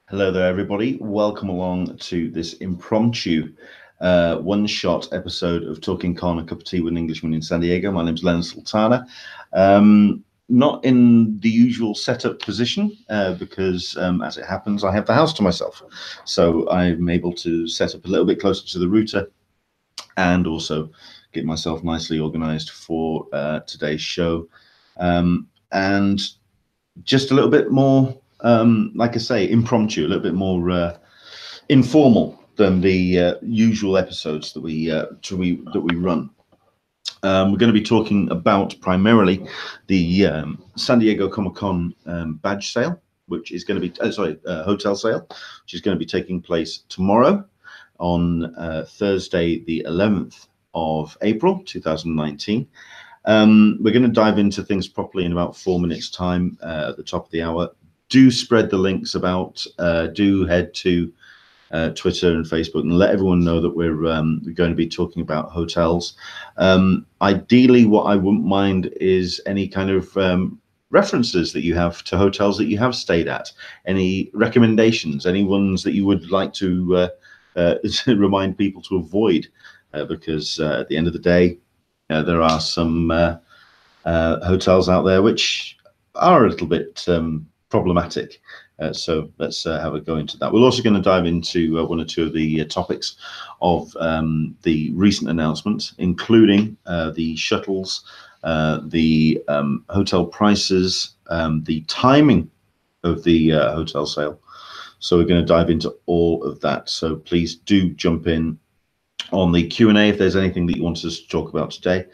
Hello there, everybody. Welcome along to this impromptu one-shot episode of Talkin Con, a cup of tea with an Englishman in San Diego. My name's Len Sultana. Not in the usual setup position because, as it happens, I have the house to myself. So I'm able to set up a little bit closer to the router and also get myself nicely organized for today's show. And just a little bit more, like I say, impromptu, a little bit more informal than the usual episodes that we run. We're going to be talking about primarily the San Diego Comic-Con badge sale, which is going to be hotel sale, which is going to be taking place tomorrow on Thursday, the 11th of April, 2019. We're going to dive into things properly in about 4 minutes time at the top of the hour. Do spread the links about, do head to Twitter and Facebook and let everyone know that we're going to be talking about hotels. Ideally, what I wouldn't mind is any kind of references that you have to hotels that you have stayed at, any recommendations, any ones that you would like to remind people to avoid, because at the end of the day, there are some hotels out there which are a little bit problematic. So let's have a go into that. We're also going to dive into one or two of the topics of the recent announcements, including the shuttles, the hotel prices, the timing of the hotel sale. So we're going to dive into all of that. So please do jump in on the Q&A if there's anything that you want us to talk about today.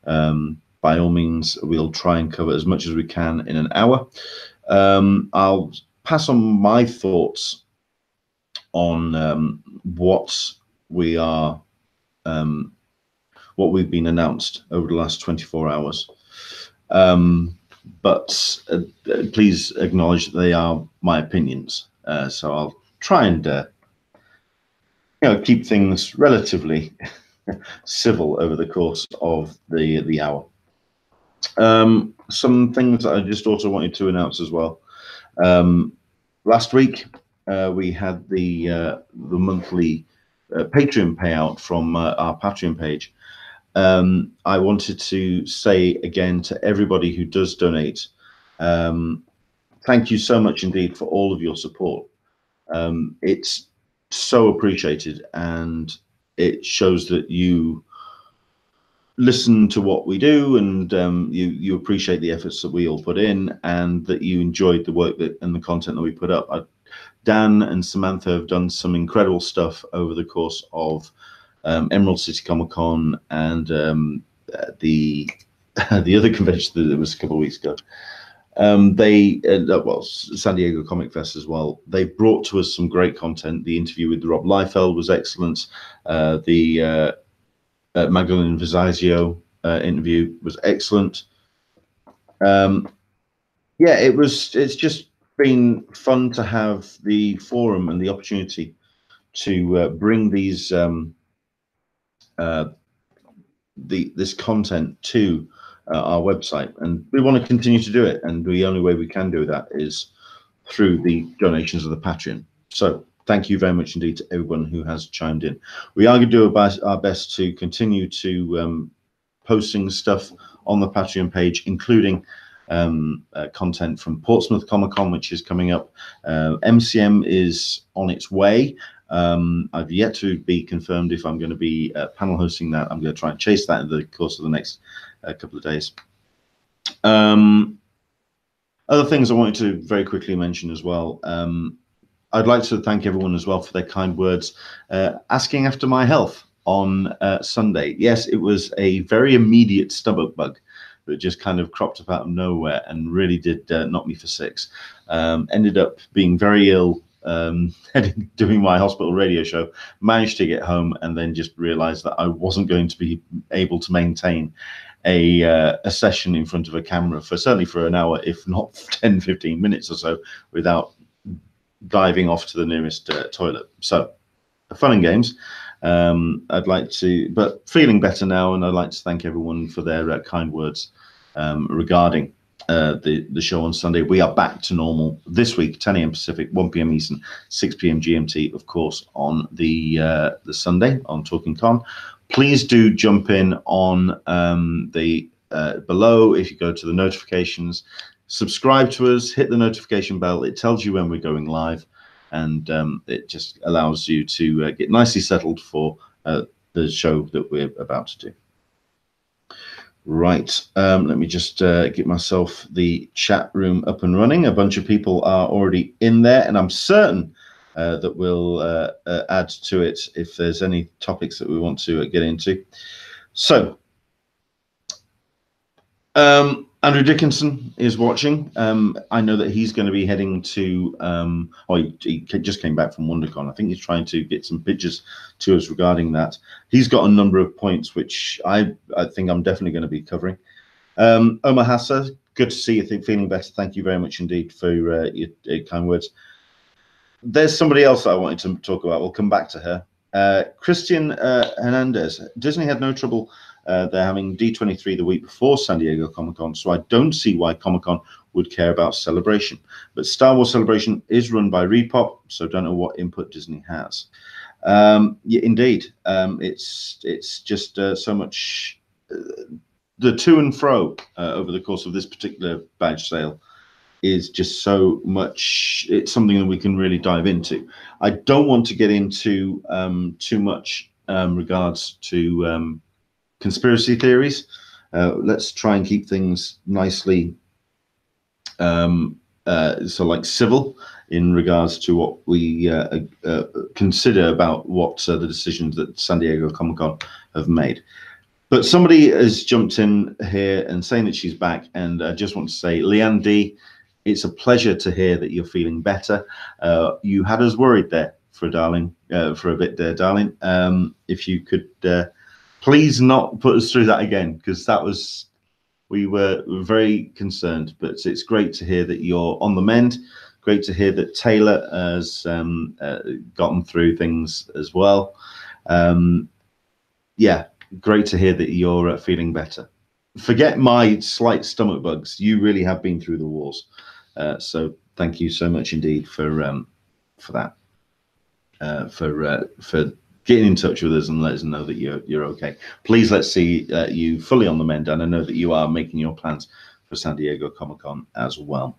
By all means, we'll try and cover as much as we can in an hour. I'll pass on my thoughts on what we've been announced over the last 24 hours. But please acknowledge that they are my opinions. So I'll try and keep things relatively civil over the course of the hour. Some things that I just also wanted to announce as well. Last week we had the monthly Patreon payout from our Patreon page. I wanted to say again to everybody who does donate, thank you so much indeed for all of your support. It's so appreciated, and it shows that you listen to what we do, and you appreciate the efforts that we all put in, and that you enjoyed the work and the content that we put up. Dan and Samantha have done some incredible stuff over the course of Emerald City Comic Con and the other convention that was a couple of weeks ago. San Diego Comic Fest as well. They brought to us some great content. The interview with Rob Liefeld was excellent. The Magdalene Visagio interview was excellent. It's just been fun to have the forum and the opportunity to bring these this content to our website, and we want to continue to do it, and the only way we can do that is through the donations of the Patreon. So thank you very much indeed to everyone who has chimed in. We are going to do our best to continue to posting stuff on the Patreon page, including content from Portsmouth Comic Con, which is coming up. MCM is on its way. I've yet to be confirmed if I'm going to be panel hosting that. I'm going to try and chase that in the course of the next couple of days. Other things I wanted to very quickly mention as well. I'd like to thank everyone as well for their kind words, asking after my health on Sunday. Yes, it was a very immediate stomach bug that just kind of cropped up out of nowhere and really did knock me for six. Ended up being very ill, doing my hospital radio show, managed to get home, and then just realized that I wasn't going to be able to maintain a session in front of a camera for certainly for an hour, if not 10-15 minutes or so, without diving off to the nearest toilet. So fun and games. I'd like to, but feeling better now, and I'd like to thank everyone for their kind words regarding the show on Sunday. We are back to normal this week, 10 a.m. Pacific, 1 p.m. Eastern, 6 p.m. GMT, of course, on the Sunday on Talkin Con. Please do jump in on the below. If you go to the notifications, subscribe to us, hit the notification bell. It tells you when we're going live, and it just allows you to get nicely settled for the show that we're about to do. Right, let me just get myself the chat room up and running. A bunch of people are already in there, and I'm certain that we'll add to it if there's any topics that we want to get into. So, Andrew Dickinson is watching. I know that he's going to be heading to, he just came back from WonderCon. I think he's trying to get some pictures to us regarding that. He's got a number of points which I think I'm definitely going to be covering. Omar Hassa, good to see you feeling better. Thank you very much indeed for your kind words. There's somebody else that I wanted to talk about. We'll come back to her. Christian Hernandez. Disney had no trouble. They're having D23 the week before San Diego Comic-Con, so I don't see why Comic-Con would care about Celebration. But Star Wars Celebration is run by Repop, so don't know what input Disney has. Yeah, indeed, it's just so much the to and fro over the course of this particular badge sale is just so much. It's something that we can really dive into. I don't want to get into too much regards to conspiracy theories. Let's try and keep things nicely so like civil in regards to what we consider about what the decisions that San Diego Comic-Con have made. But somebody has jumped in here and saying that she's back, and I just want to say, Leanne D, it's a pleasure to hear that you're feeling better. You had us worried there for a bit there, darling. If you could please not put us through that again, because we were very concerned. But it's great to hear that you're on the mend. Great to hear that Taylor has gotten through things as well. Yeah, great to hear that you're feeling better. Forget my slight stomach bugs. You really have been through the wars. So thank you so much indeed for that, for getting in touch with us and let us know that you're okay. Please let's see you fully on the mend, and I know that you are making your plans for San Diego Comic-Con as well.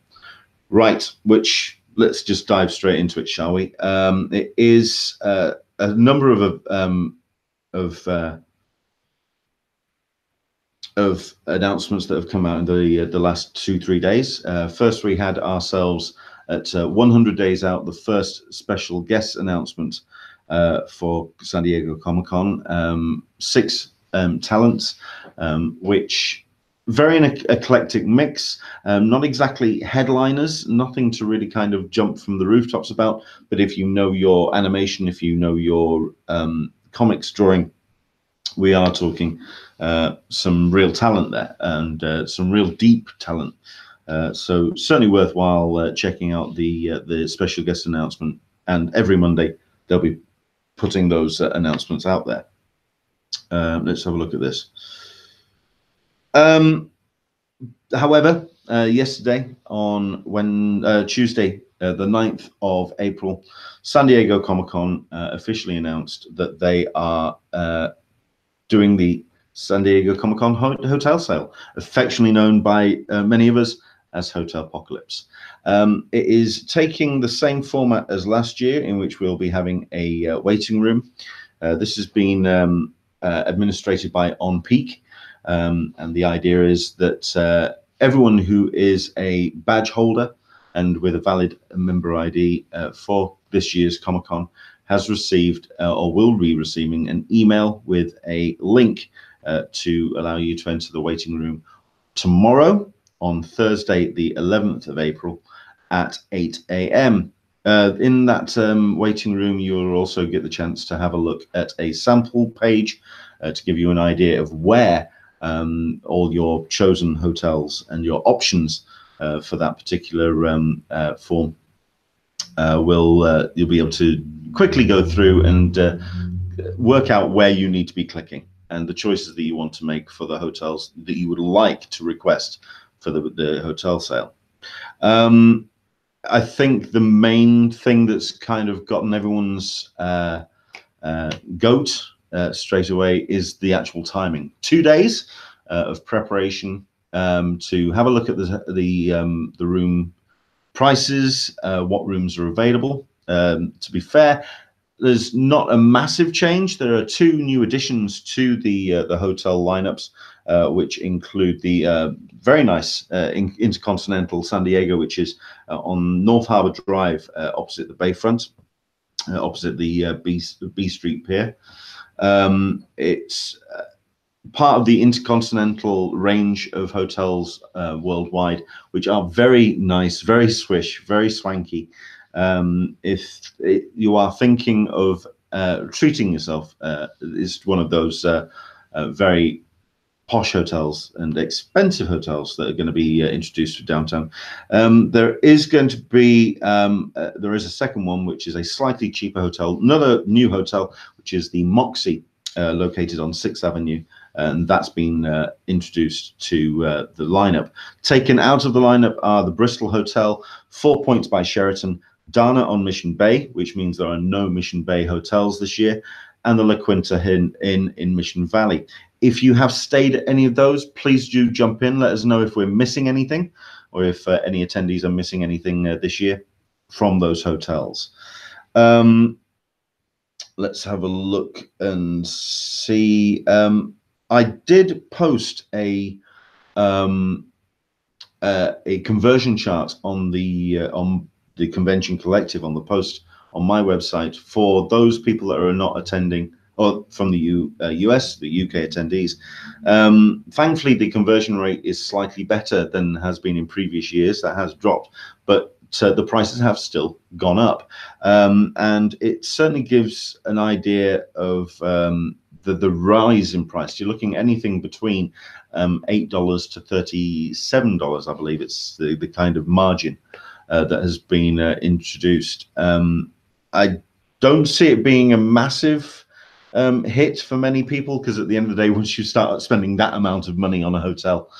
Right, which let's just dive straight into it, shall we? It is a number of announcements that have come out in the last 2-3 days. First, we had ourselves at 100 days out the first special guest announcement for San Diego Comic-Con. 6 talents, which very an eclectic mix, not exactly headliners, nothing to really kind of jump from the rooftops about, but if you know your animation, if you know your comics drawing, we are talking some real talent there, and some real deep talent. So certainly worthwhile checking out the special guest announcement, and every Monday they'll be putting those announcements out there. Let's have a look at this. However, yesterday on Tuesday, the 9th of April, San Diego Comic-Con officially announced that they are doing the San Diego Comic-Con hotel sale, affectionately known by many of us as Hotelpocalypse. It is taking the same format as last year, in which we'll be having a waiting room. This has been administrated by onPeak, and the idea is that everyone who is a badge holder and with a valid member ID for this year's Comic-Con has received or will be receiving an email with a link to allow you to enter the waiting room tomorrow, on Thursday, the 11th of April at 8 a.m. In that waiting room, you will also get the chance to have a look at a sample page to give you an idea of where all your chosen hotels and your options for that particular form you'll be able to quickly go through and work out where you need to be clicking and the choices that you want to make for the hotels that you would like to request for the hotel sale. I think the main thing that's kind of gotten everyone's goat straight away is the actual timing. 2 days of preparation to have a look at the room prices, what rooms are available. To be fair, there's not a massive change. There are 2 new additions to the hotel lineups, which include the very nice Intercontinental San Diego, which is on North Harbor Drive, opposite the Bayfront, opposite the B Street Pier. It's part of the Intercontinental range of hotels worldwide, which are very nice, very swish, very swanky. If you are thinking of treating yourself, it's one of those very posh hotels and expensive hotels that are going to be introduced to downtown. There is going to be there is a second one, which is a slightly cheaper hotel, another new hotel, which is the Moxie, located on 6th Avenue. And that's been introduced to the lineup. Taken out of the lineup are the Bristol Hotel, 4 Points by Sheraton, Dana on Mission Bay, which means there are no Mission Bay hotels this year, and the La Quinta Inn in Mission Valley. If you have stayed at any of those, please do jump in. Let us know if we're missing anything, or if any attendees are missing anything this year from those hotels. Let's have a look and see. I did post a conversion chart on the Convention Collective, on the post on my website, for those people that are not attending, or from the US, the UK attendees. Thankfully, the conversion rate is slightly better than has been in previous years. That has dropped, but the prices have still gone up. And it certainly gives an idea of the rise in price. You're looking anything between $8 to $37, I believe. It's the kind of margin that has been introduced. I don't see it being a massive hit for many people, because at the end of the day, once you start spending that amount of money on a hotel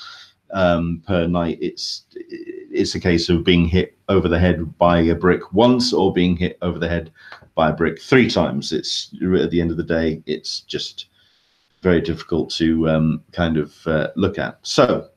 per night, it's a case of being hit over the head by a brick once, or being hit over the head by a brick 3 times. It's, at the end of the day, it's just very difficult to kind of look at. So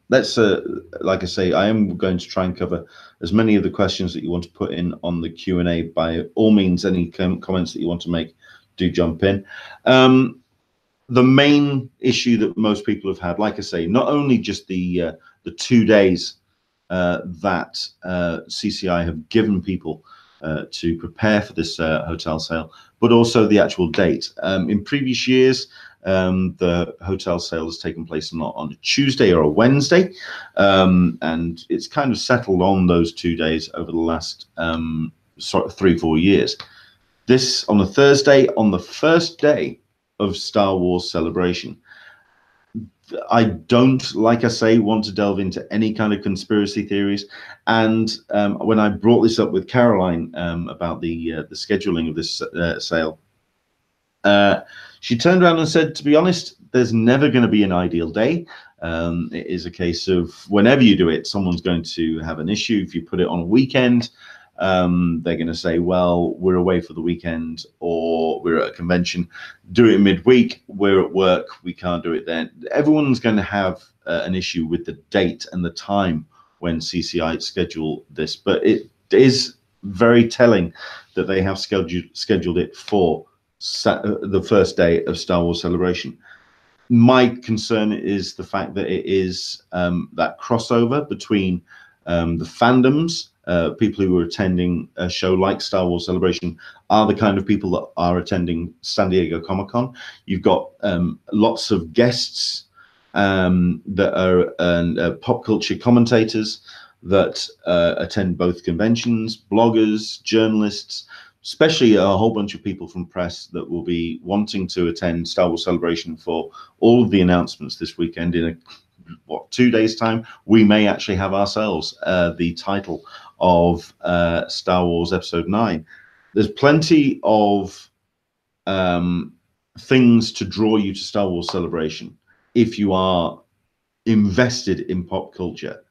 let's, like I say, I am going to try and cover as many of the questions that you want to put in on the Q&A. By all means, any comments that you want to make, do jump in. The main issue that most people have had, like I say, not only just the 2 days that CCI have given people to prepare for this hotel sale, but also the actual date. In previous years, the hotel sale has taken place on a Tuesday or a Wednesday, and it's kind of settled on those 2 days over the last sort of 3-4 years. This on a Thursday, on the first day of Star Wars Celebration. I don't, like I say, want to delve into any kind of conspiracy theories. And when I brought this up with Caroline about the scheduling of this sale, she turned around and said, to be honest, there's never going to be an ideal day. It is a case of whenever you do it, someone's going to have an issue. If you put it on a weekend, they're going to say, well, we're away for the weekend, or we're at a convention. Do it midweek, we're at work, we can't do it then. Everyone's going to have an issue with the date and the time when CCI schedule this, but it is very telling that they have scheduled it for the first day of Star Wars Celebration. My concern is the fact that it is that crossover between the fandoms. People who are attending a show like Star Wars Celebration are the kind of people that are attending San Diego Comic-Con. You've got lots of guests that are pop culture commentators that attend both conventions, bloggers, journalists, especially a whole bunch of people from press that will be wanting to attend Star Wars Celebration for all of the announcements this weekend. In 2 days' time, we may actually have ourselves the title of Star Wars Episode 9. There's plenty of things to draw you to Star Wars Celebration if you are invested in pop culture,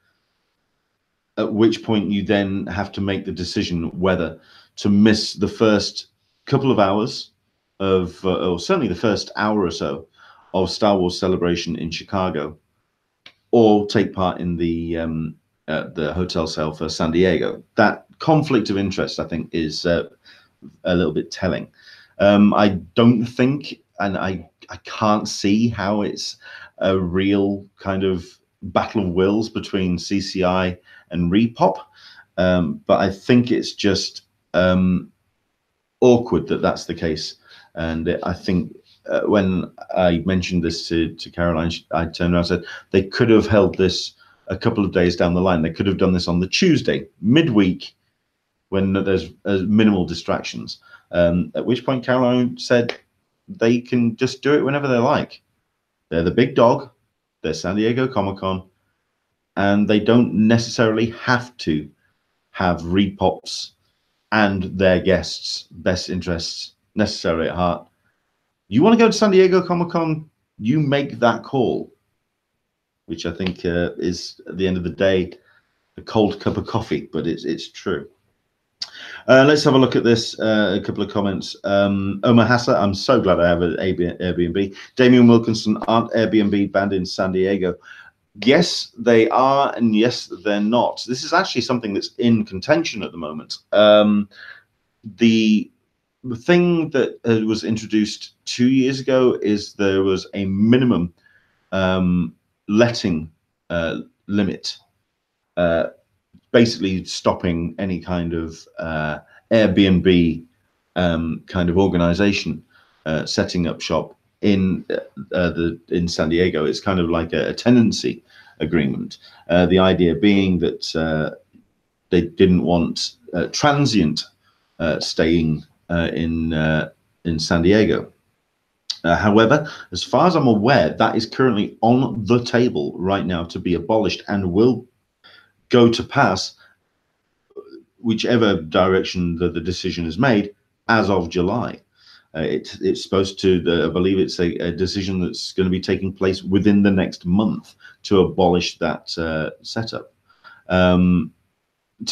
at which point you then have to make the decision whether to miss the first couple of hours of, or certainly the first hour or so of Star Wars Celebration in Chicago, or take part in the hotel sale for San Diego. That conflict of interest, I think, is a little bit telling. I don't think, and I can't see how it's a real kind of battle of wills between CCI and Repop, but I think it's just awkward that that's the case. And I think when I mentioned this to Caroline, I turned around and said they could have held this a couple of days down the line. They could have done this on the Tuesday, midweek, when there's minimal distractions. At which point Caroline said they can just do it whenever they like. They're the big dog. They're San Diego Comic-Con, and they don't necessarily have to have Repops and their guests' best interests necessarily at heart. You want to go to San Diego Comic-Con, you make that call, which I think is, at the end of the day, a cold cup of coffee, but it's true. Let's have a look at this. A couple of comments. Omar Hassa, I'm so glad I have an Airbnb. Damien Wilkinson, aren't Airbnb banned in San Diego? Yes, they are, and yes, they're not. This is actually something that's in contention at the moment. The thing that was introduced 2 years ago is there was a minimum letting limit, basically stopping any kind of Airbnb kind of organization setting up shop in San Diego. It's kind of like a tenancy agreement. The idea being that they didn't want transient staying in San Diego. However, as far as I'm aware, that is currently on the table right now to be abolished, and will go to pass whichever direction the decision is made as of July. It's supposed to, I believe it's a decision that's going to be taking place within the next month to abolish that setup. To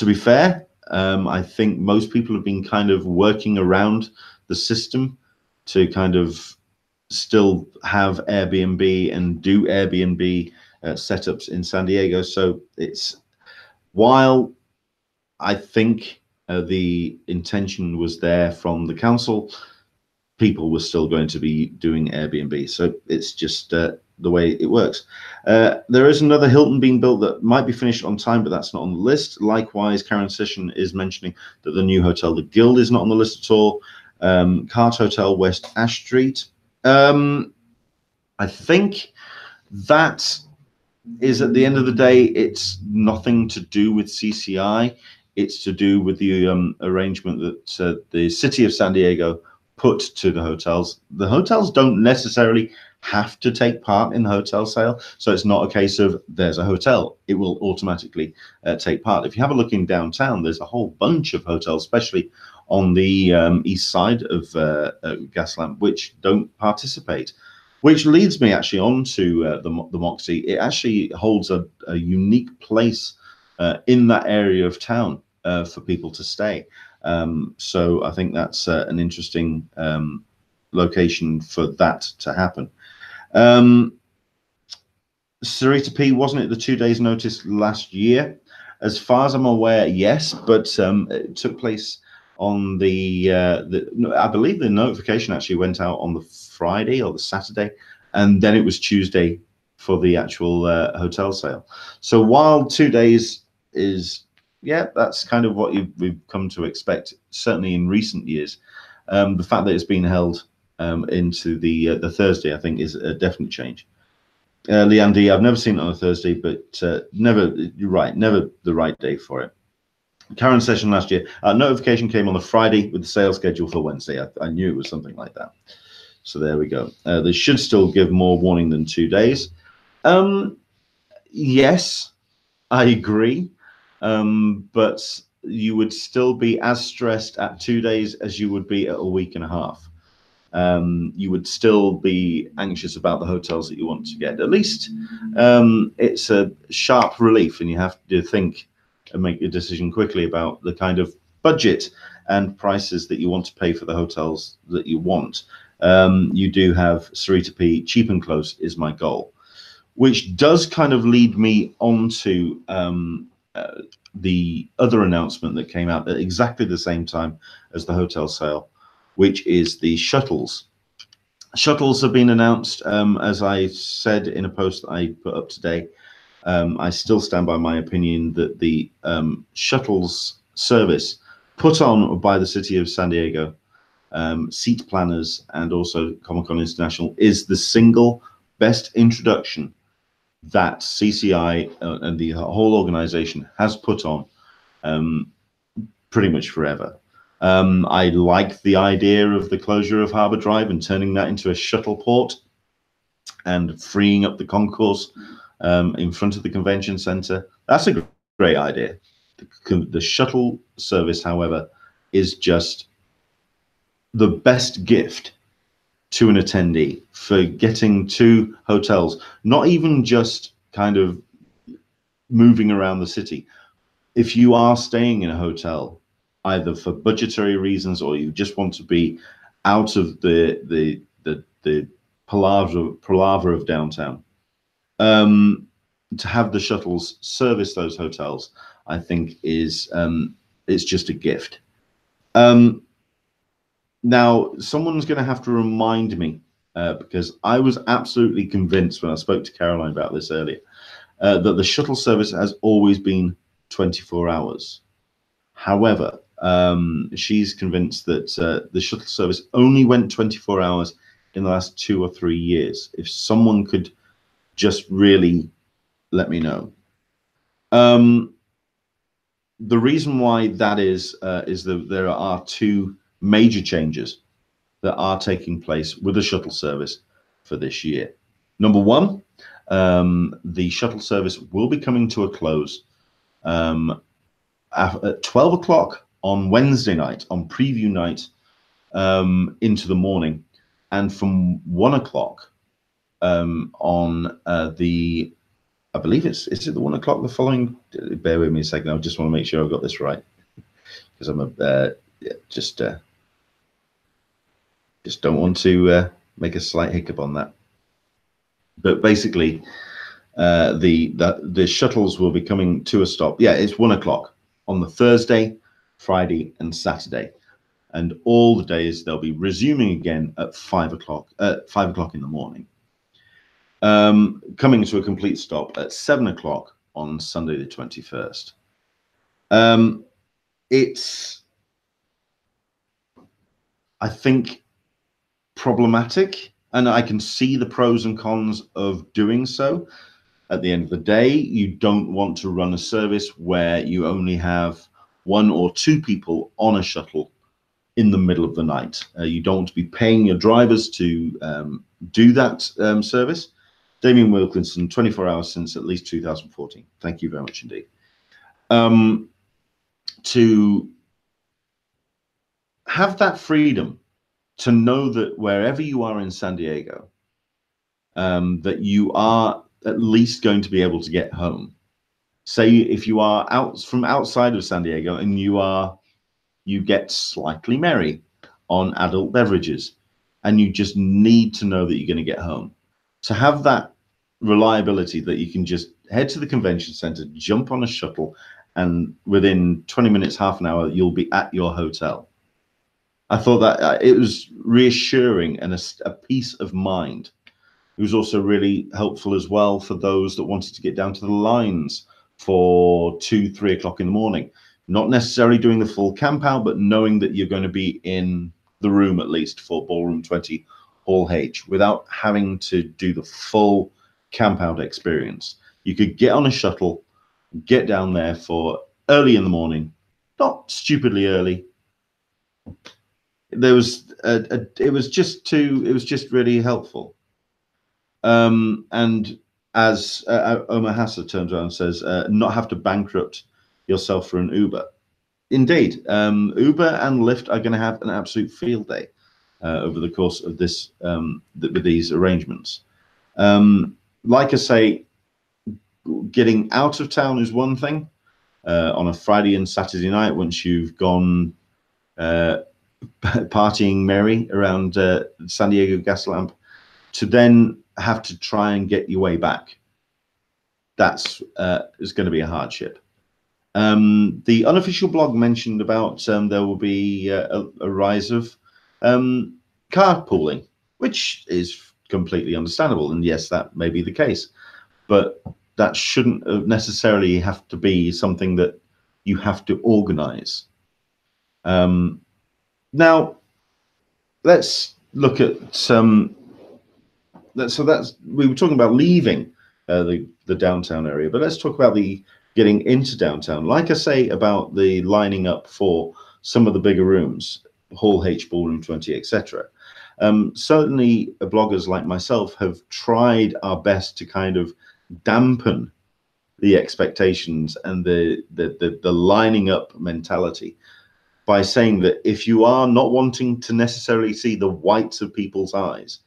be fair, I think most people have been kind of working around the system to kind of still have Airbnb and do Airbnb setups in San Diego. So it's, while I think the intention was there from the council, people were still going to be doing Airbnb. So it's just the way it works. There is another Hilton being built that might be finished on time, but that's not on the list. Likewise, Karen Session is mentioning that the new hotel, the Guild, is not on the list at all. Cart Hotel, West Ash Street. I think that is, at the end of the day, it's nothing to do with CCI. It's to do with the arrangement that the city of San Diego put to the hotels. The hotels don't necessarily have to take part in the hotel sale, so it's not a case of there's a hotel, it will automatically take part. If you have a look in downtown, there's a whole bunch of hotels, especially on the east side of Gaslamp, which don't participate. Which leads me actually on to the Moxie. It actually holds a unique place in that area of town for people to stay. So I think that's an interesting location for that to happen. Sarita P, wasn't it the 2 days notice last year? As far as I'm aware, yes, but it took place on I believe the notification actually went out on the Friday or the Saturday, and then it was Tuesday for the actual hotel sale. So while 2 days is, yeah, that's kind of what we've come to expect, certainly in recent years. The fact that it's been held into the Thursday, I think, is a definite change. Leanne D, I've never seen it on a Thursday, but never, you're right, never the right day for it. Karen Session last year, notification came on the Friday with the sales schedule for Wednesday. I knew it was something like that. So there we go. They should still give more warning than 2 days. Yes, I agree. But you would still be as stressed at 2 days as you would be at a week and a half. you would still be anxious about the hotels that you want to get. At least it's a sharp relief, and you have to think and make a decision quickly about the kind of budget and prices that you want to pay for the hotels that you want. You do have s06e25 cheap and close is my goal, which does kind of lead me on to the other announcement that came out at exactly the same time as the hotel sale, which is the shuttles. Shuttles have been announced, as I said in a post that I put up today. I still stand by my opinion that the shuttles service put on by the city of San Diego, seat planners, and also Comic-Con International is the single best introduction that CCI and the whole organization has put on pretty much forever. I like the idea of the closure of Harbor Drive and turning that into a shuttle port and freeing up the concourse in front of the convention center. That's a great idea. The shuttle service, however, is just the best gift to an attendee for getting to hotels, not even just kind of moving around the city. If you are staying in a hotel, either for budgetary reasons or you just want to be out of the palaver of downtown, to have the shuttles service those hotels, I think is it's just a gift. Now, someone's going to have to remind me, because I was absolutely convinced when I spoke to Caroline about this earlier, that the shuttle service has always been 24 hours. However, she's convinced that the shuttle service only went 24 hours in the last 2 or 3 years. If someone could just really let me know. The reason why that is that there are 2 major changes that are taking place with the shuttle service for this year. Number 1, the shuttle service will be coming to a close at 12 o'clock on Wednesday night, on preview night, into the morning, and from 1 o'clock on the, I believe is it the 1 o'clock the following? Bear with me a second. I just want to make sure I've got this right, because I'm just don't want to make a slight hiccup on that. But basically, the shuttles will be coming to a stop. Yeah, it's 1 o'clock on the Thursday, Friday, and Saturday, and all the days they'll be resuming again at 5 o'clock. 5 o'clock in the morning. Coming to a complete stop at 7 o'clock on Sunday the 21st. It's, I think, problematic, and I can see the pros and cons of doing so. At the end of the day, you don't want to run a service where you only have 1 or 2 people on a shuttle in the middle of the night. You don't want to be paying your drivers to do that service. Damien Wilkinson, 24 hours since at least 2014. Thank you very much indeed. To have that freedom to know that wherever you are in San Diego, that you are at least going to be able to get home. Say if you are out from outside of San Diego and you get slightly merry on adult beverages, and you just need to know that you're going to get home. To have that reliability that you can just head to the convention center, jump on a shuttle, and within 20 minutes, half an hour, you'll be at your hotel. I thought that it was reassuring and a peace of mind. It was also really helpful as well for those that wanted to get down to the lines for 2, 3 o'clock in the morning. Not necessarily doing the full camp out, but knowing that you're going to be in the room at least for Ballroom 20 Hall H without having to do the full camp out experience. You could get on a shuttle, get down there for early in the morning, not stupidly early. There was it was just really helpful. And as Omar Hassa turns around and says, not have to bankrupt yourself for an Uber. Indeed, Uber and Lyft are going to have an absolute field day. over the course of this with these arrangements. Like I say, getting out of town is one thing. On a Friday and Saturday night, once you've gone partying merry around San Diego Gaslamp, to then have to try and get your way back, that's is going to be a hardship. The unofficial blog mentioned about there will be a rise of carpooling, which is completely understandable, and yes, that may be the case, but that shouldn't necessarily have to be something that you have to organize. Now, let's look at some. So that's, we were talking about leaving the downtown area, but let's talk about the getting into downtown. Like I say about the lining up for some of the bigger rooms, Hall H, Ballroom 20, etc. Certainly, bloggers like myself have tried our best to kind of dampen the expectations and the lining up mentality by saying that if you are not wanting to necessarily see the whites of people's eyes,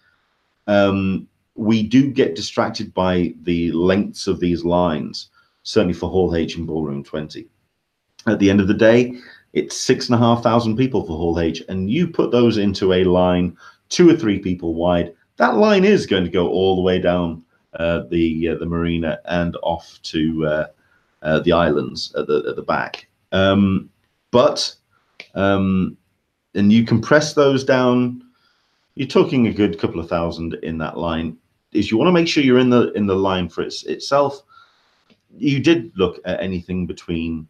we do get distracted by the lengths of these lines, certainly for Hall H and Ballroom 20. At the end of the day, it's 6,500 people for Hall H, and you put those into a line 2 or 3 people wide, that line is going to go all the way down the marina and off to the islands at the back. And you compress those down, you're talking a good couple of thousand in that line. If you want to make sure you're in the line for itself, you did look at anything between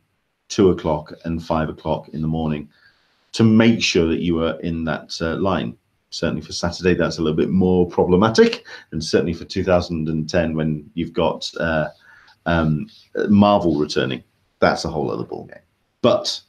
2 o'clock and 5 o'clock in the morning to make sure that you were in that line. Certainly for Saturday, that's a little bit more problematic, and certainly for 2010, when you've got Marvel returning, that's a whole other ballgame. But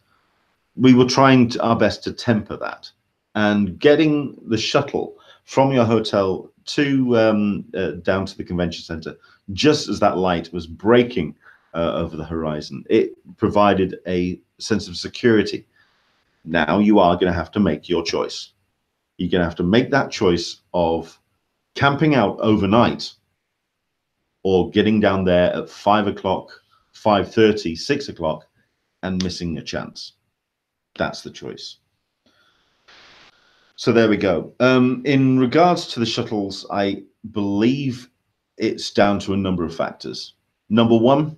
we were trying our best to temper that, and getting the shuttle from your hotel to down to the convention center, just as that light was breaking over the horizon, it provided a sense of security. Now you are going to have to make your choice. You're going to have to make that choice of camping out overnight or getting down there at 5 o'clock, 5:30, 6 o'clock and missing a chance. That's the choice. So there we go. In regards to the shuttles, I believe it's down to a number of factors. Number one,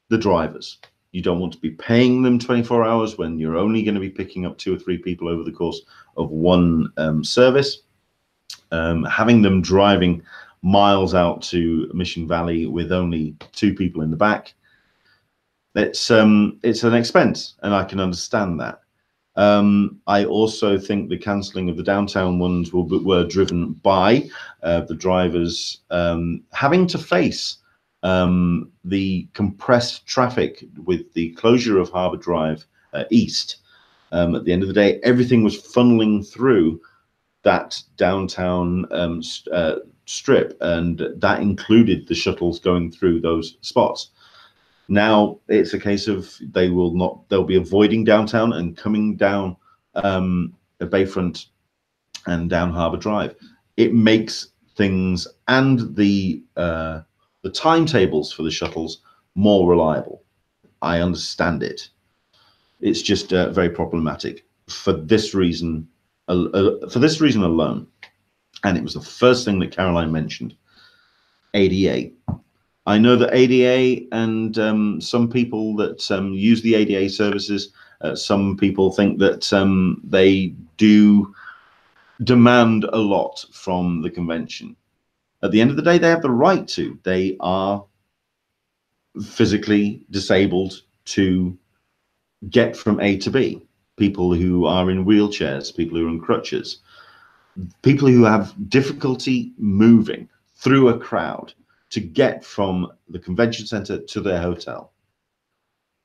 the drivers. You don't want to be paying them 24 hours when you're only going to be picking up 2 or 3 people over the course of one service. Having them driving miles out to Mission Valley with only 2 people in the back, it's an expense, and I can understand that. I also think the cancelling of the downtown ones were driven by the drivers having to face the compressed traffic with the closure of Harbour Drive East. At the end of the day, everything was funneling through that downtown strip, and that included the shuttles going through those spots. Now it's a case of they'll be avoiding downtown and coming down the Bayfront and down Harbour Drive. It makes things and the timetables for the shuttles more reliable. I understand it. It's just very problematic for this reason. For this reason alone, and it was the first thing that Caroline mentioned. ADA. I know that ADA and some people that use the ADA services, some people think that they do demand a lot from the convention. At the end of the day, they have the right to. They are physically disabled to get from A to B. People who are in wheelchairs, people who are in crutches, people who have difficulty moving through a crowd to get from the convention center to their hotel.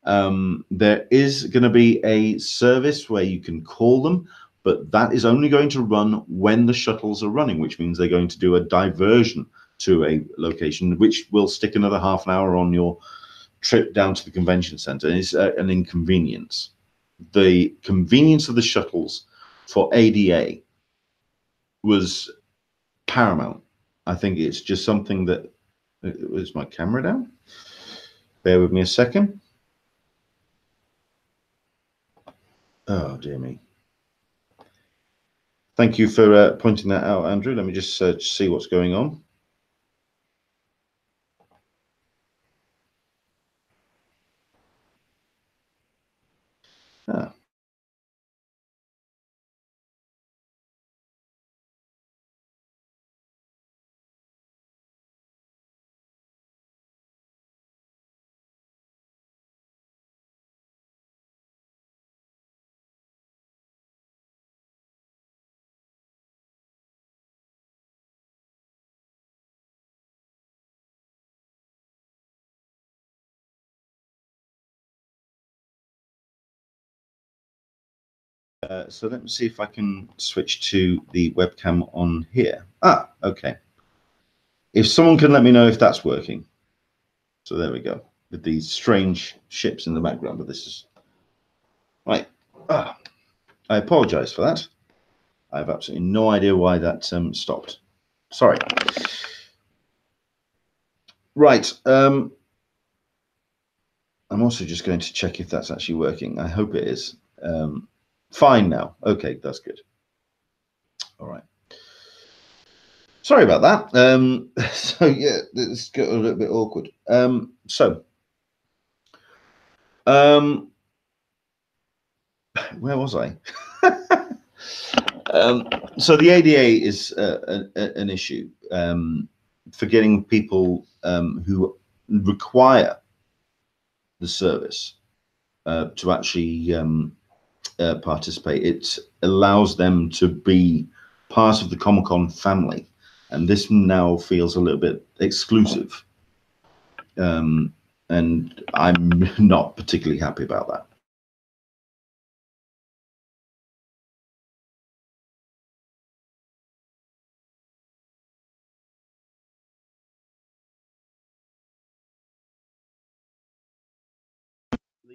There is going to be a service where you can call them, but that is only going to run when the shuttles are running, which means they're going to do a diversion to a location, which will stick another half an hour on your trip down to the convention center. It's an inconvenience. The convenience of the shuttles for ADA was paramount. I think it's just something that was my camera down. Bear with me a second. Oh dear me. Thank you for pointing that out, Andrew. Let me just see what's going on. Ah. So let me see if I can switch to the webcam on here. Ah, okay. If someone can let me know if that's working. So there we go, with these strange ships in the background, but this is right. Ah, I apologize for that. I have absolutely no idea why that stopped. Sorry. Right. I'm also just going to check if that's actually working. I hope it is. Fine now. Okay, that's good. All right. Sorry about that. So yeah, this got a little bit awkward. Where was I? So the ADA is an issue for getting people who require the service to actually participate. It allows them to be part of the Comic-Con family, and this now feels a little bit exclusive. And I'm not particularly happy about that.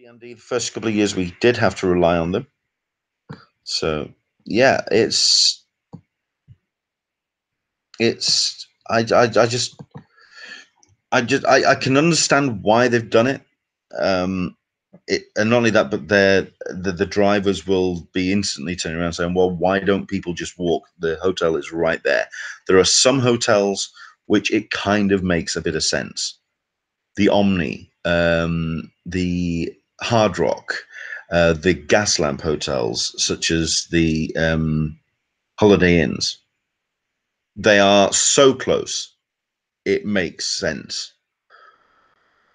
Indeed, the first couple of years we did have to rely on them. So yeah, I can understand why they've done it. And not only that, but the drivers will be instantly turning around saying, well, why don't people just walk? The hotel is right there. There are some hotels which it kind of makes a bit of sense. The Omni, the Hard Rock, the gas lamp hotels, such as the Holiday Inns. They are so close, it makes sense.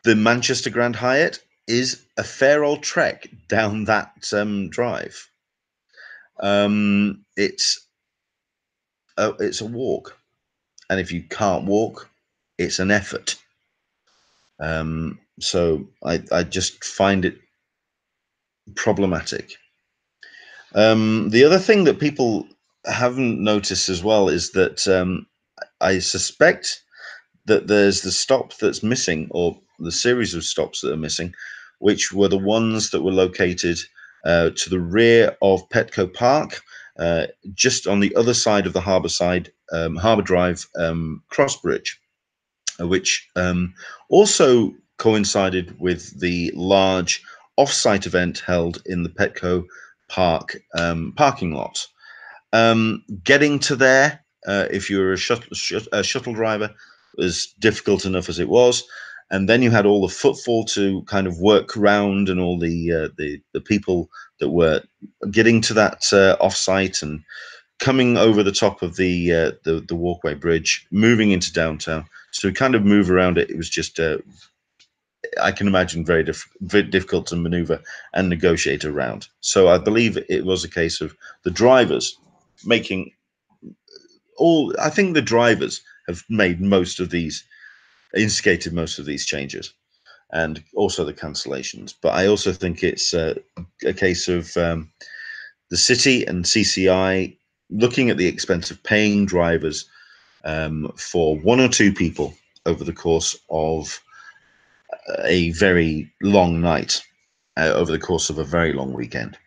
The Manchester Grand Hyatt is a fair old trek down that drive. It's a walk, and if you can't walk, it's an effort. So I just find it problematic. The other thing that people haven't noticed as well is that I suspect that there's the stop that's missing, or the series of stops that are missing, which were the ones that were located to the rear of Petco Park, just on the other side of the harbour side, Harbour Drive cross bridge, which also coincided with the large off-site event held in the Petco Park parking lot. Getting to there, if you were a shuttle driver, was difficult enough as it was, and then you had all the footfall to kind of work around, and all the people that were getting to that offsite and coming over the top of the walkway bridge, moving into downtown. So we kind of move around it. It was just I can imagine very difficult to maneuver and negotiate around. So I believe it was a case of the drivers making all. I think the drivers have made most of these, instigated most of these changes, and also the cancellations. But I also think it's a case of the city and CCI looking at the expense of paying drivers for one or two people over the course of a very long night, over the course of a very long weekend.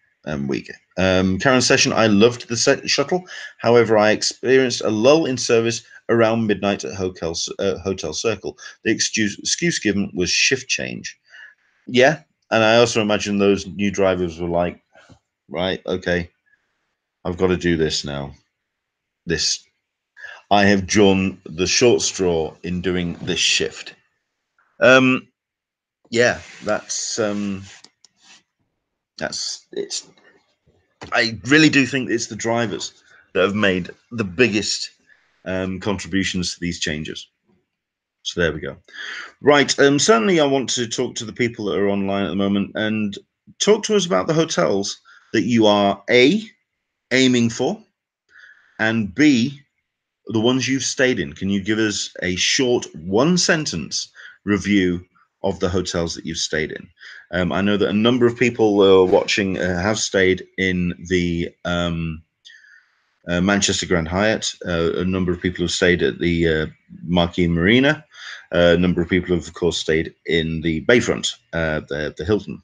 week. Karen Session, I loved the shuttle. However, I experienced a lull in service around midnight at Hotel Circle. The excuse given was shift change. Yeah, and I also imagine those new drivers were like, right, okay, I've got to do this now. I have drawn the short straw in doing this shift. Yeah, that's it's. I really do think it's the drivers that have made the biggest contributions to these changes. So there we go. Right. Certainly, I want to talk to the people that are online at the moment and talk to us about the hotels that you are A, aiming for, and B, the ones you've stayed in. Can you give us a short one-sentence review of the hotels that you've stayed in? I know that a number of people watching have stayed in the Manchester Grand Hyatt. A number of people have stayed at the Marquis Marina. A number of people have, of course, stayed in the Bayfront, the Hilton.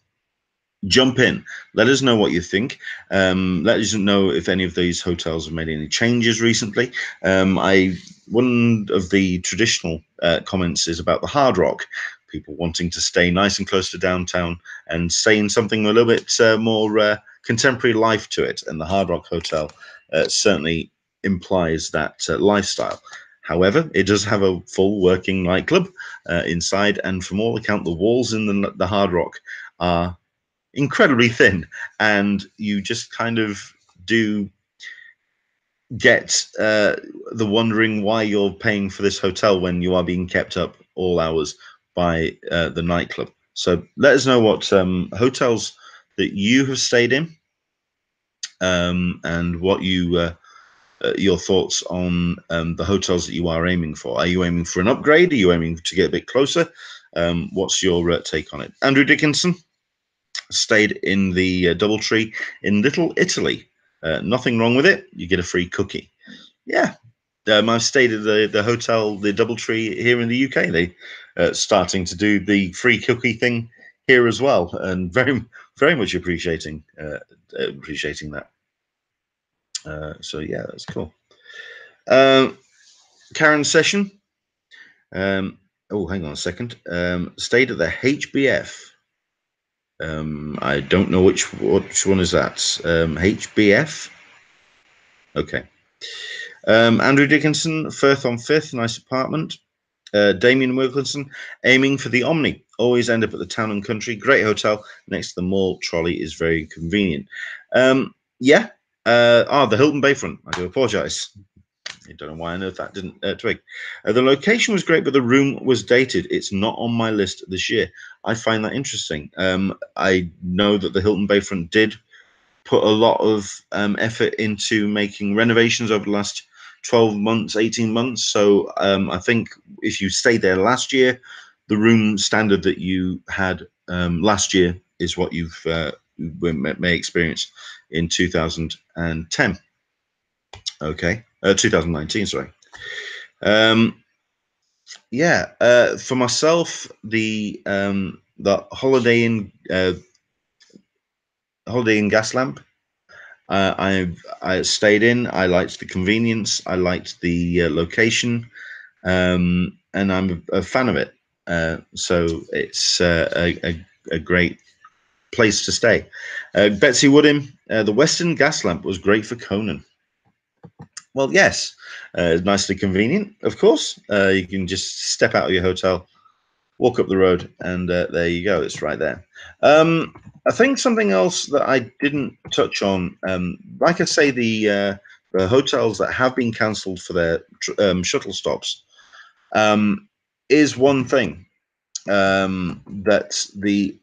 Jump in. Let us know what you think. Let us know if any of these hotels have made any changes recently. One of the traditional comments is about the Hard Rock. People wanting to stay nice and close to downtown and stay in something a little bit more contemporary life to it. And the Hard Rock Hotel certainly implies that lifestyle. However, it does have a full working nightclub inside, and from all account, the walls in the Hard Rock are incredibly thin, and you just kind of do get the wondering why you're paying for this hotel when you are being kept up all hours by the nightclub. So let us know what hotels that you have stayed in, and what your thoughts on the hotels that you are aiming for. Are you aiming for an upgrade? Are you aiming to get a bit closer? What's your take on it? Andrew Dickinson stayed in the DoubleTree in Little Italy. Nothing wrong with it. You get a free cookie. Yeah. I've stayed at the hotel, the DoubleTree here in the UK. They starting to do the free cookie thing here as well, and very much appreciating that. So yeah, that's cool. Karen Session. Oh, hang on a second. Stayed at the HBF. I don't know which one is that. HBF. Okay. Andrew Dickinson, Firth on Fifth, nice apartment. Damien Wilkinson, aiming for the Omni. Always end up at the Town and Country. Great hotel next to the mall. Trolley is very convenient. Yeah. The Hilton Bayfront. I do apologize. I don't know why I know that didn't twig. The location was great, but the room was dated. It's not on my list this year. I find that interesting. I know that the Hilton Bayfront did put a lot of effort into making renovations over the last 12 months, 18 months. So I think if you stayed there last year, the room standard that you had last year is what you've may experience in 2010. Okay, 2019, sorry. Yeah, for myself, the Holiday Inn Gaslamp, I stayed in. I liked the convenience. I liked the location, and I'm a fan of it. So it's a great place to stay. Betsy Woodham, the Western Gaslamp was great for Conan. Well, yes, nicely convenient, of course. You can just step out of your hotel, walk up the road, and there you go. It's right there. I think something else that I didn't touch on, like I say, the hotels that have been cancelled for their shuttle stops, is one thing that the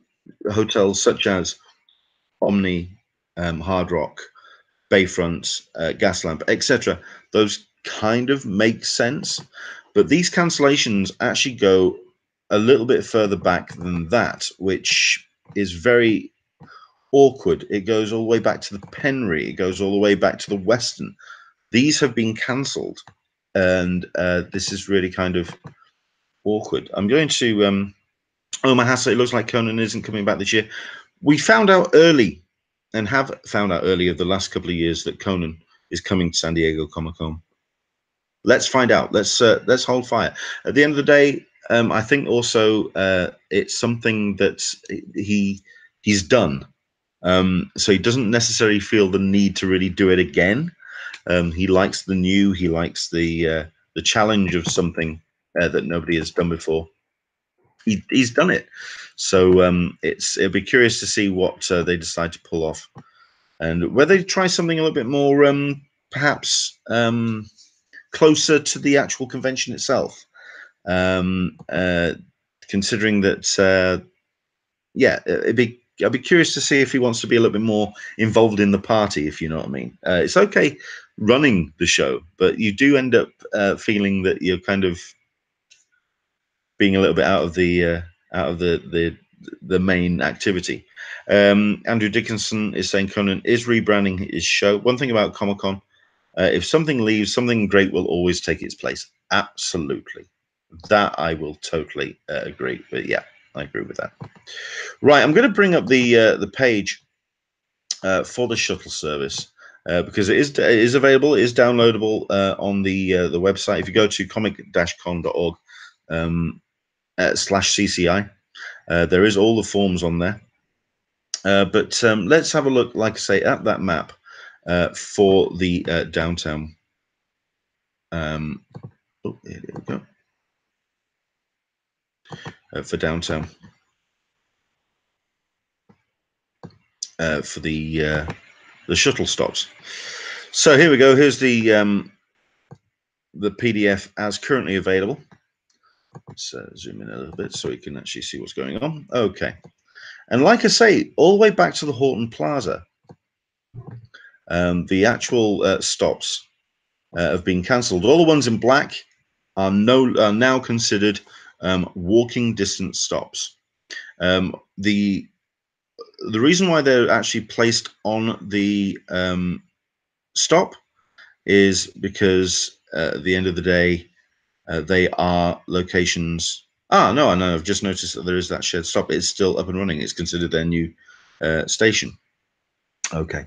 hotels such as Omni, Hard Rock, Bayfront, Gaslamp, etc., those kind of make sense, but these cancellations actually go a little bit further back than that, which is very awkward. It goes all the way back to the Penry. It goes all the way back to the Western. These have been cancelled, and this is really kind of awkward. I'm going to Omar Hassa. It looks like Conan isn't coming back this year. We found out early and have found out earlier the last couple of years that Conan is coming to San Diego Comic-Con. Let's find out. Let's hold fire. At the end of the day, I think also it's something that he's done. So he doesn't necessarily feel the need to really do it again. He likes the new. He likes the challenge of something that nobody has done before. He's done it. So it'll be curious to see what they decide to pull off, and whether they try something a little bit more, perhaps closer to the actual convention itself. Considering that, yeah, I'd be curious to see if he wants to be a little bit more involved in the party, if you know what I mean. It's okay running the show, but you do end up feeling that you're kind of being a little bit out of the main activity. Andrew Dickinson is saying Conan is rebranding his show. One thing about Comic-Con, if something leaves, something great will always take its place. Absolutely. That I will totally agree. But yeah, I agree with that. Right, I'm going to bring up the page for the shuttle service because it is available, it is downloadable on the website. If you go to comic-con.org /CCI, there is all the forms on there. But let's have a look, like I say, at that map for the downtown. Oh, here we go. For downtown. For the shuttle stops. So here we go. Here's the PDF as currently available. Let's zoom in a little bit so we can actually see what's going on. Okay. And like I say, all the way back to the Horton Plaza, the actual stops have been cancelled. All the ones in black are now considered walking distance stops. The reason why they're actually placed on the stop is because at the end of the day, they are locations. No, I know. I've just noticed that there is that shared stop. It's still up and running. It's considered their new station. Okay.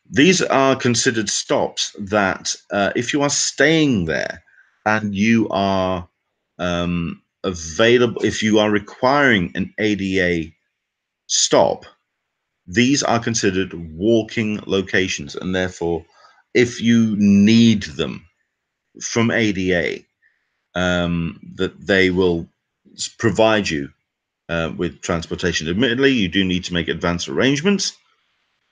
These are considered stops that if you are staying there and you are available, if you are requiring an ADA stop, these are considered walking locations. And therefore, if you need them from ADA, that they will provide you with transportation. Admittedly, you do need to make advance arrangements,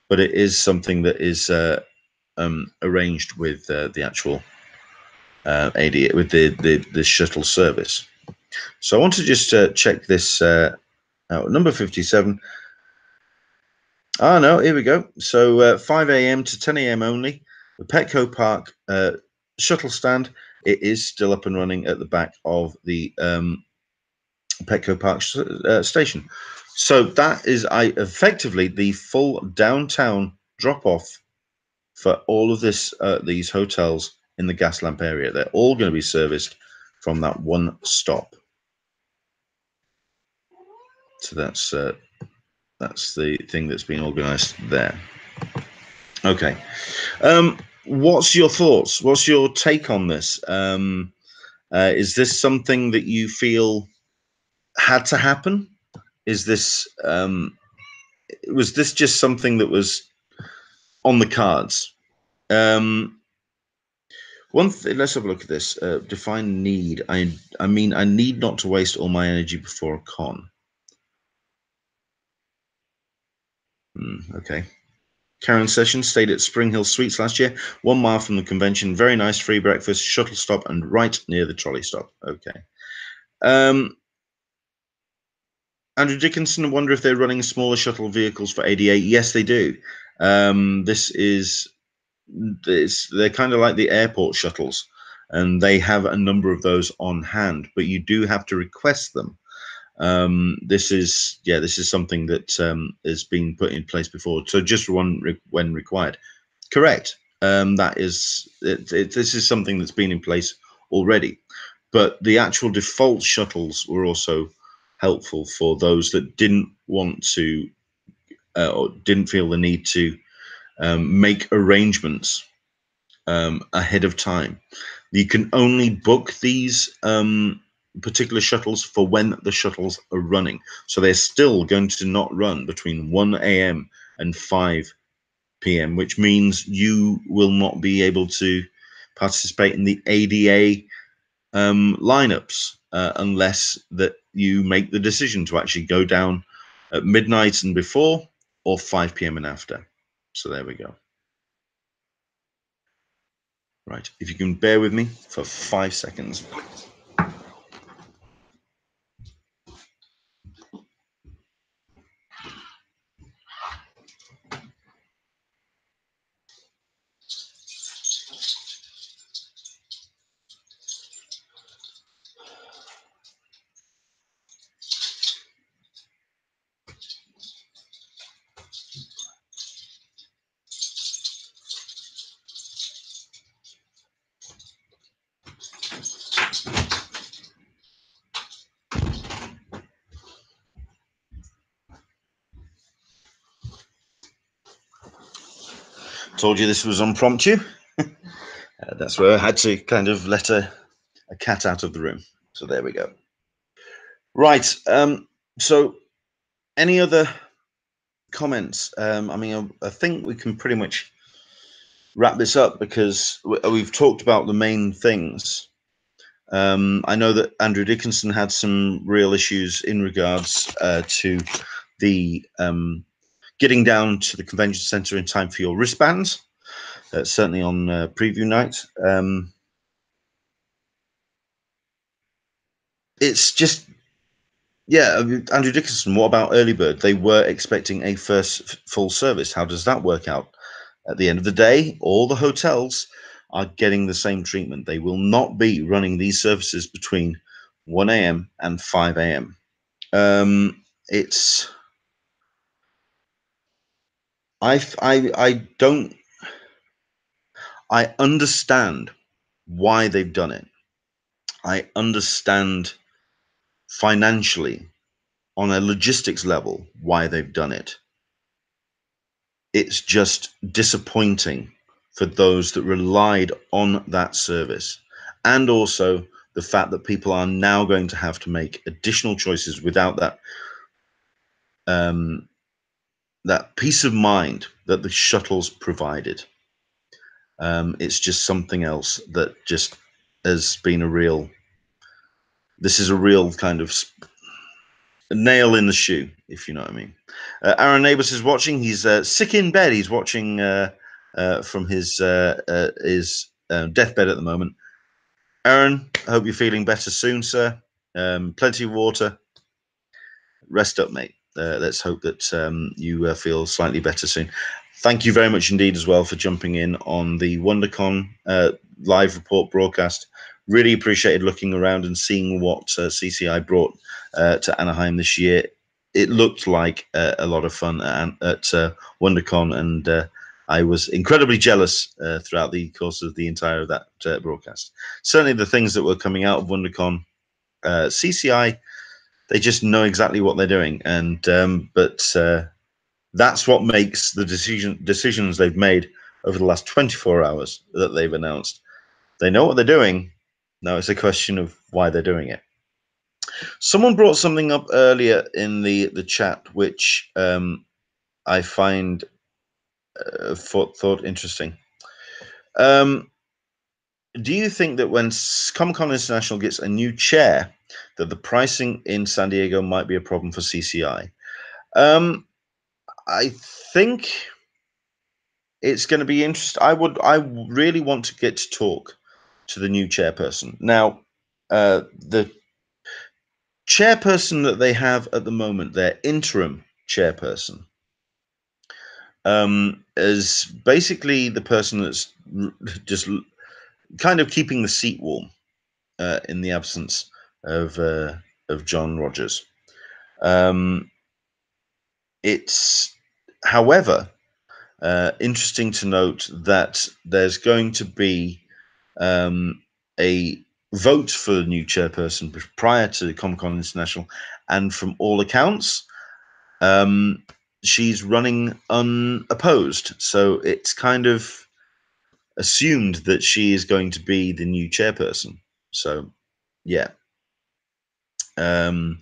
but it is something that is arranged with the actual ADA, with the shuttle service. So I want to just check this out. Number 57. No, here we go. So 5 a.m. to 10 a.m. only. The Petco Park shuttle stand. It is still up and running at the back of the Petco Park station. So that is effectively the full downtown drop-off for all of these hotels in the gas lamp area. They're all going to be serviced from that one stop. So that's the thing that's been organized there. Okay. What's your thoughts? What's your take on this? Is this something that you feel had to happen? Is this was this just something that was on the cards? One thing, let's have a look at this. Define need. I mean, I need not to waste all my energy before a con. Okay. Karen Sessions stayed at Spring Hill Suites last year, 1 mile from the convention. Very nice, free breakfast, shuttle stop, and right near the trolley stop. Okay. Andrew Dickinson, I wonder if they're running smaller shuttle vehicles for ADA. Yes, they do. They're kind of like the airport shuttles, and they have a number of those on hand, but you do have to request them. This is something that has been put in place before. So just one when required. Correct. That is this is something that's been in place already, but the actual default shuttles were also helpful for those that didn't want to or didn't feel the need to make arrangements ahead of time. You can only book these particular shuttles for when the shuttles are running. So they're still going to not run between 1 a.m. and 5 p.m., which means you will not be able to participate in the ADA lineups unless that you make the decision to actually go down at midnight and before, or 5 p.m. and after. So there we go. Right, if you can bear with me for 5 seconds, please. Told you this was impromptu. That's where I had to kind of let a cat out of the room. So there we go. Right. So any other comments? I mean, I think we can pretty much wrap this up because we've talked about the main things. I know that Andrew Dickinson had some real issues in regards to the getting down to the convention center in time for your wristbands. Certainly on preview night. It's just, yeah, Andrew Dickinson, what about early bird? They were expecting a first full service. How does that work out? At the end of the day, all the hotels are getting the same treatment. They will not be running these services between 1 a.m. and 5 a.m. It's, I don't, I understand why they've done it. I understand financially, on a logistics level, why they've done it. It's just disappointing for those that relied on that service, and also the fact that people are now going to have to make additional choices without that that peace of mind that the shuttles provided. It's just something else that just has been a real, this is a real kind of a nail in the shoe, if you know what I mean. Aaron Neighbors is watching. He's sick in bed. He's watching from his deathbed at the moment. Aaron, I hope you're feeling better soon, sir. Plenty of water. Rest up, mate. Let's hope that you feel slightly better soon. Thank you very much indeed as well for jumping in on the WonderCon live report broadcast. Really appreciated looking around and seeing what CCI brought to Anaheim this year. It looked like a lot of fun at WonderCon, and I was incredibly jealous throughout the course of the entire of that broadcast. Certainly the things that were coming out of WonderCon, CCI, they just know exactly what they're doing, and but that's what makes the decisions they've made over the last 24 hours that they've announced. They know what they're doing. Now it's a question of why they're doing it. Someone brought something up earlier in the chat, which I find thought interesting. Do you think that when Comic-Con International gets a new chair, that the pricing in San Diego might be a problem for CCI? I think it's going to be interesting. I really want to get to talk to the new chairperson. Now, the chairperson that they have at the moment, their interim chairperson, is basically the person that's just kind of keeping the seat warm in the absence of John Rogers. It's, however, interesting to note that there's going to be a vote for the new chairperson prior to Comic-Con International, and from all accounts, she's running unopposed, so it's kind of assumed that she is going to be the new chairperson. So, yeah. Do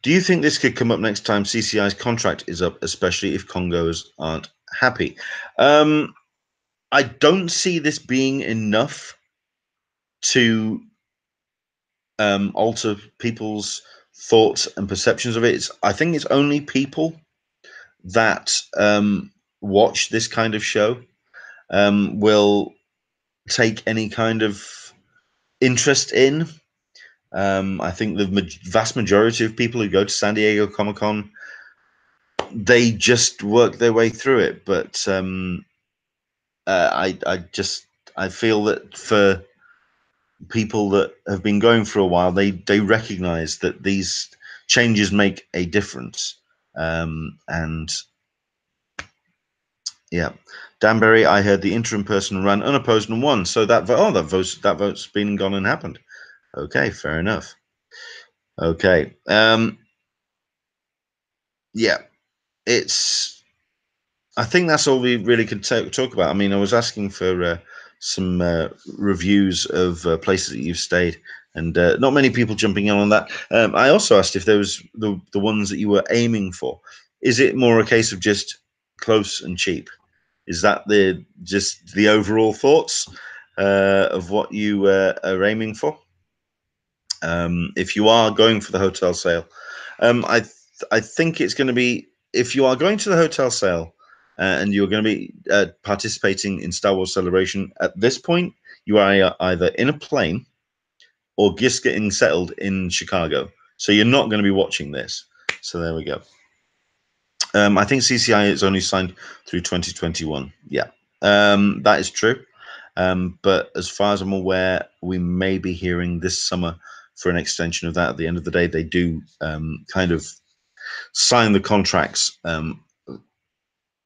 you think this could come up next time CCI's contract is up, especially if Congos aren't happy? I don't see this being enough to alter people's thoughts and perceptions of it. I think it's only people that watch this kind of show will take any kind of interest in. I think the vast majority of people who go to San Diego Comic-Con, they just work their way through it. But I feel that for people that have been going for a while, they recognize that these changes make a difference. And yeah, Danbury, I heard the interim person ran unopposed and won. So that vote's been and gone and happened. Okay, fair enough. Okay. Yeah, I think that's all we really could talk about. I mean, I was asking for some reviews of places that you've stayed, and not many people jumping in on that. I also asked if there was the ones that you were aiming for. Is it more a case of just close and cheap? Is that just the overall thoughts of what you are aiming for? If you are going for the hotel sale, I think it's going to be, if you are going to the hotel sale and you're going to be participating in Star Wars Celebration, at this point, you are either in a plane or just getting settled in Chicago. So you're not going to be watching this. So there we go. I think CCI is only signed through 2021. Yeah, that is true. But as far as I'm aware, we may be hearing this summer for an extension of that. At the end of the day, they do kind of sign the contracts a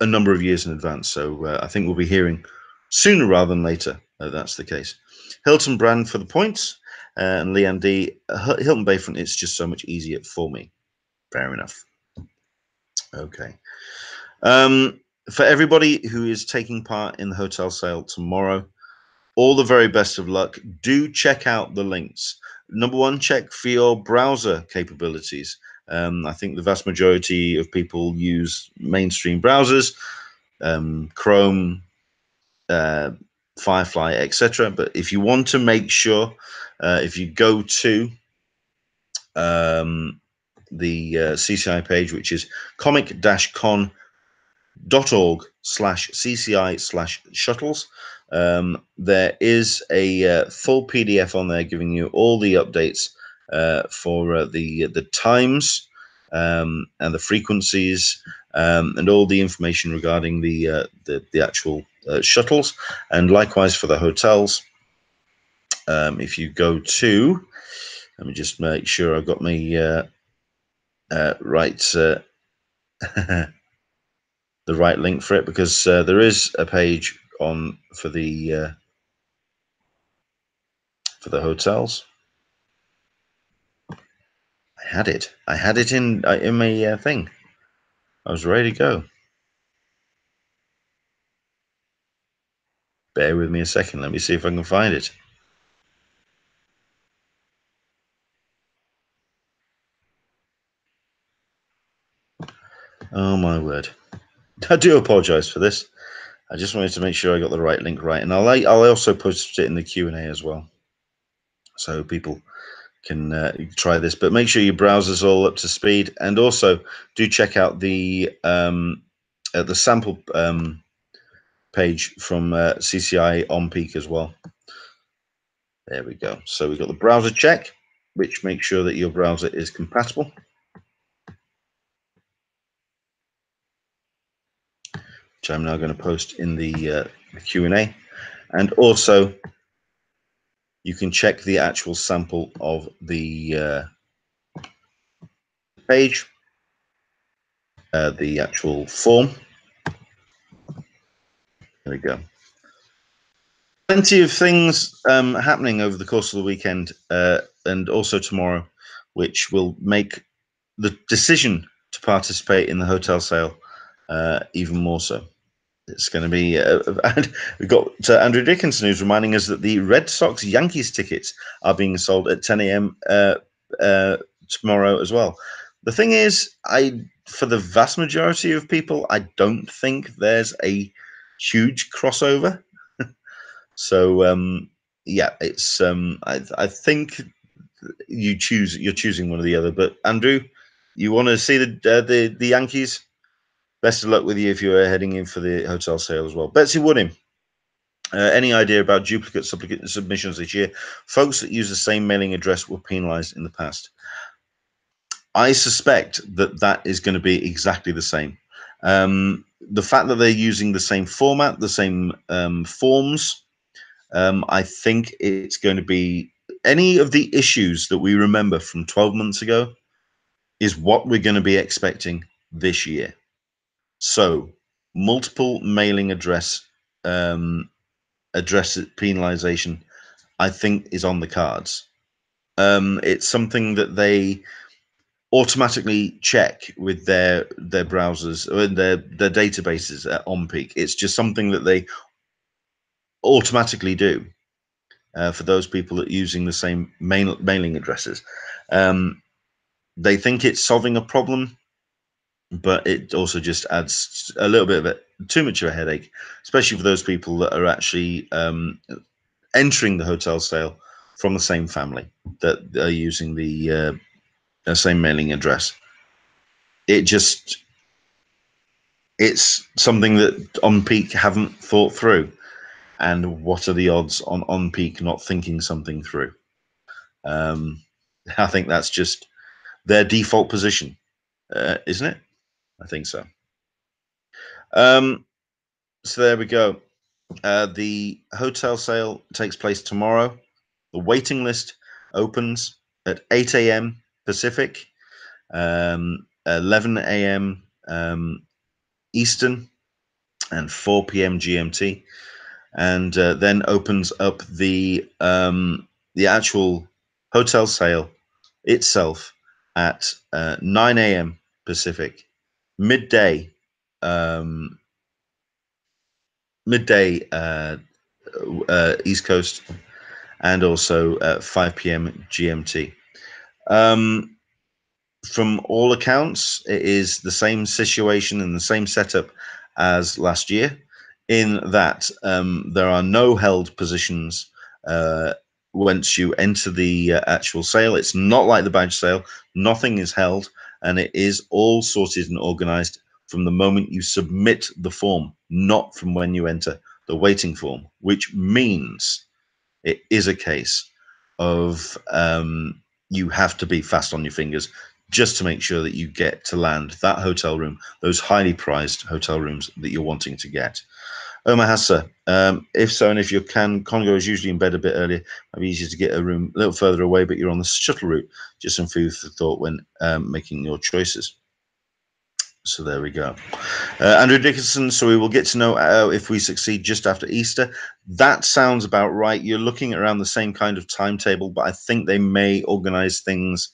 number of years in advance. So I think we'll be hearing sooner rather than later. That's the case. Hilton Brand for the points. And Leanne D. Hilton Bayfront, it's just so much easier for me. Fair enough. Okay. For everybody who is taking part in the hotel sale tomorrow, all the very best of luck. Do check out the links. Number one, check for your browser capabilities. I think the vast majority of people use mainstream browsers, Chrome, Firefly, etc. But if you want to make sure, if you go to the CCI page, which is comic-con.org/CCI/shuttles, there is a full PDF on there giving you all the updates for the times and the frequencies and all the information regarding the actual shuttles, and likewise for the hotels. If you go to, let me just make sure I've got my right the right link for it, because there is a page on for the hotels. I had it in my thing. I was ready to go. Bear with me a second. Let me see if I can find it. Oh my word! I do apologize for this. I just wanted to make sure I got the right link right, and I'll also post it in the Q&A as well, so people can try this. But make sure your browser's all up to speed, and also do check out the sample page from CCI onPeak as well. There we go. So we've got the browser check, which makes sure that your browser is compatible. Which I'm now going to post in the Q&A. And also, you can check the actual sample of the page, the actual form. There we go. Plenty of things happening over the course of the weekend and also tomorrow, which will make the decision to participate in the hotel sale even more so. It's going to be, and we've got Andrew Dickinson who's reminding us that the Red Sox Yankees tickets are being sold at 10 a.m. Tomorrow as well. The thing is, for the vast majority of people, I don't think there's a huge crossover. So yeah, it's I think you're choosing one or the other. But Andrew, you want to see the Yankees? Best of luck with you if you're heading in for the hotel sale as well. Betsy Woodham, any idea about duplicate submissions this year? Folks that use the same mailing address were penalized in the past. I suspect that is going to be exactly the same. The fact that they're using the same format, the same forms, I think it's going to be any of the issues that we remember from 12 months ago is what we're going to be expecting this year. So multiple mailing address penalization, I think, is on the cards. It's something that they automatically check with their browsers or their databases at onPeak. It's just something that they automatically do for those people that are using the same mailing addresses. They think it's solving a problem, but it also just adds a little bit of it, too much of a headache, especially for those people that are actually entering the hotel sale from the same family that are using the same mailing address. It's something that onPeak haven't thought through. And what are the odds on onPeak not thinking something through? I think that's just their default position, isn't it? I think so. So there we go. The hotel sale takes place tomorrow. The waiting list opens at 8 a.m. Pacific, 11 a.m. Eastern, and 4 p.m. GMT, and then opens up the actual hotel sale itself at 9 a.m. Pacific, midday East Coast, and also 5 p.m. GMT. From all accounts, it is the same situation and the same setup as last year, in that there are no held positions once you enter the actual sale. It's not like the badge sale. Nothing is held, and it is all sorted and organized from the moment you submit the form, not from when you enter the waiting form, which means it is a case of you have to be fast on your fingers just to make sure that you get to land that hotel room, those highly prized hotel rooms that you're wanting to get. Omar Hassa, if so, and if you can, Congo is usually in bed a bit earlier. Might be easier to get a room a little further away, but you're on the shuttle route. Just some food for thought when making your choices. So there we go. Andrew Dickinson, so we will get to know if we succeed just after Easter. That sounds about right. You're looking at around the same kind of timetable, but I think they may organize things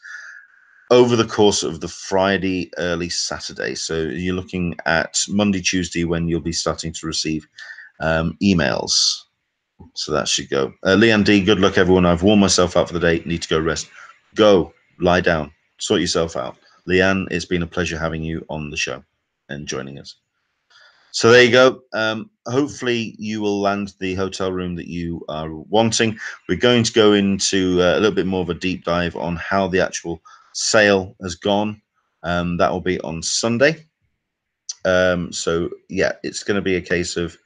over the course of the Friday, early Saturday. So you're looking at Monday, Tuesday, when you'll be starting to receive emails. So that should go. Leanne D, good luck, everyone. I've worn myself out for the day. Need to go rest. Go, lie down, sort yourself out. Leanne, it's been a pleasure having you on the show and joining us. So there you go. Hopefully you will land the hotel room that you are wanting. We're going to go into a little bit more of a deep dive on how the actual sale has gone. That will be on Sunday. So yeah, it's going to be a case of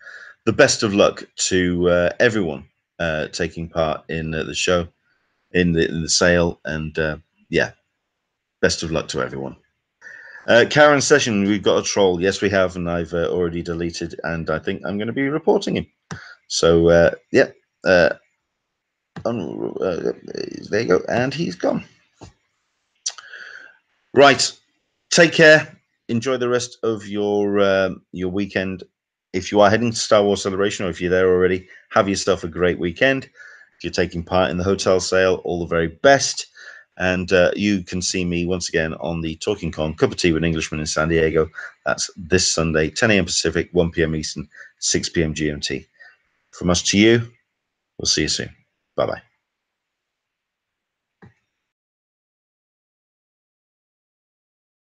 the best of luck to everyone taking part in the show, in the sale, and yeah, best of luck to everyone. Karen Session, we've got a troll. Yes, we have, and I've already deleted, and I think I'm going to be reporting him. So yeah, there you go, and he's gone. Right, take care. Enjoy the rest of your weekend. If you are heading to Star Wars Celebration, or if you're there already, have yourself a great weekend. If you're taking part in the hotel sale, all the very best. And you can see me once again on the Talkin Con Cup of Tea with Englishman in San Diego. That's this Sunday, 10 a.m. Pacific, 1 p.m. Eastern, 6 p.m. GMT. From us to you, we'll see you soon. Bye-bye.